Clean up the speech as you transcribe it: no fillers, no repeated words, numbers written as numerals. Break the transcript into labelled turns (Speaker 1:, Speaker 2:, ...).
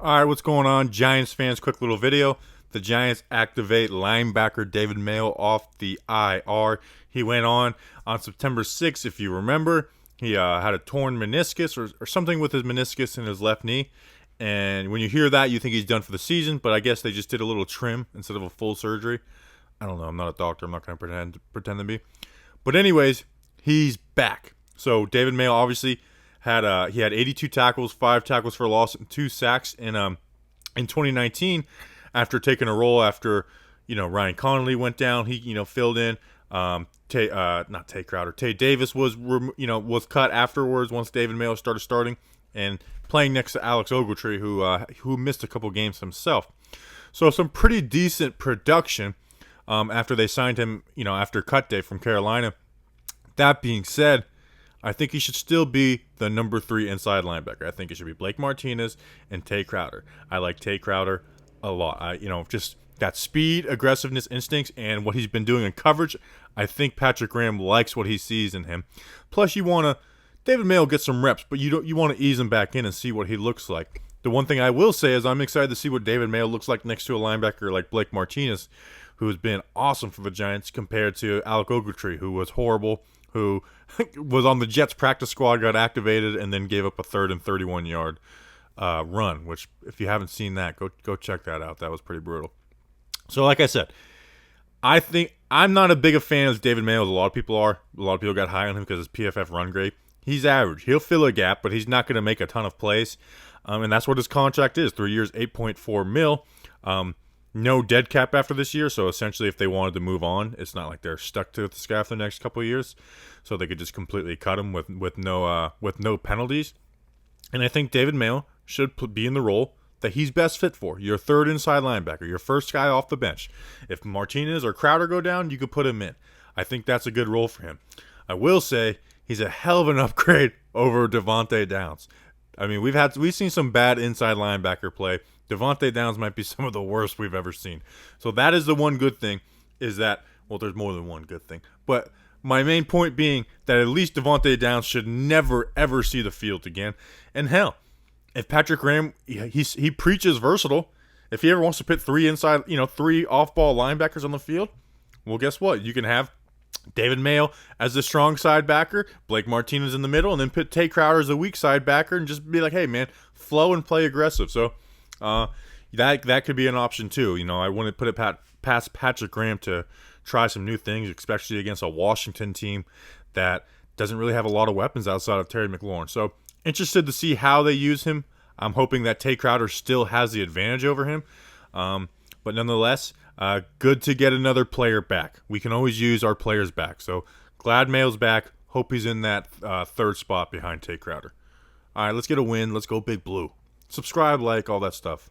Speaker 1: All right, what's going on, Giants fans? Quick little video. The Giants activate linebacker David Mayo off the IR. He went on September 6th, if you remember. He had a torn meniscus or something with his meniscus in his left knee. And when you hear that, you think he's done for the season, but I guess they just did a little trim instead of a full surgery. I don't know. I'm not a doctor. I'm not going to pretend to be. But anyways, he's back. So David Mayo obviously had 82 tackles, 5 tackles for loss, and 2 sacks in 2019 after taking a role after Ryan Connolly went down. He filled in. Tay Davis was cut afterwards once David Mayo started starting and playing next to Alex Ogletree, who missed a couple games himself. So some pretty decent production after they signed him, after cut day from Carolina. That being said, I think he should still be the number 3 inside linebacker. I think it should be Blake Martinez and Tay Crowder. I like Tay Crowder a lot. Just that speed, aggressiveness, instincts, and what he's been doing in coverage. I think Patrick Graham likes what he sees in him. Plus, David Mayo gets some reps, but you want to ease him back in and see what he looks like. The one thing I will say is I'm excited to see what David Mayo looks like next to a linebacker like Blake Martinez, who has been awesome for the Giants compared to Alex Ogletree, who was horrible, who was on the Jets practice squad, got activated, and then gave up a 3rd and 31-yard run, which if you haven't seen that, go check that out. That was pretty brutal. So like I said, I think I'm not a big a fan of David Mayo as a lot of people are. A lot of people got high on him because his PFF run grade. He's average. He'll fill a gap, but he's not going to make a ton of plays. And that's what his contract is. 3 years, $8.4 million. No dead cap after this year, so essentially if they wanted to move on, it's not like they're stuck to the sky for the next couple of years. So they could just completely cut him with no penalties. And I think David Mayo should be in the role that he's best fit for. Your 3rd inside linebacker, your first guy off the bench. If Martinez or Crowder go down, you could put him in. I think that's a good role for him. I will say he's a hell of an upgrade over Devontae Downs. I mean, we've seen some bad inside linebacker play. Devontae Downs might be some of the worst we've ever seen. So that is the one good thing, is that, well, there's more than one good thing. But my main point being that at least Devontae Downs should never, ever see the field again. And hell, if Patrick Graham, he preaches versatile. If he ever wants to put 3 off-ball linebackers on the field, well, guess what? You can have David Mayo as the strong side backer, Blake Martinez in the middle, and then put Tay Crowder as a weak side backer and just be like, hey, man, flow and play aggressive. So that could be an option too. I wouldn't put it past Patrick Graham to try some new things, especially against a Washington team that doesn't really have a lot of weapons outside of Terry McLaurin. So interested to see how they use him. I'm hoping that Tay Crowder still has the advantage over him. But nonetheless, good to get another player back. We can always use our players back. So glad Mayo's back. Hope he's in that 3rd spot behind Tay Crowder. All right, let's get a win. Let's go Big Blue. Subscribe, like, all that stuff.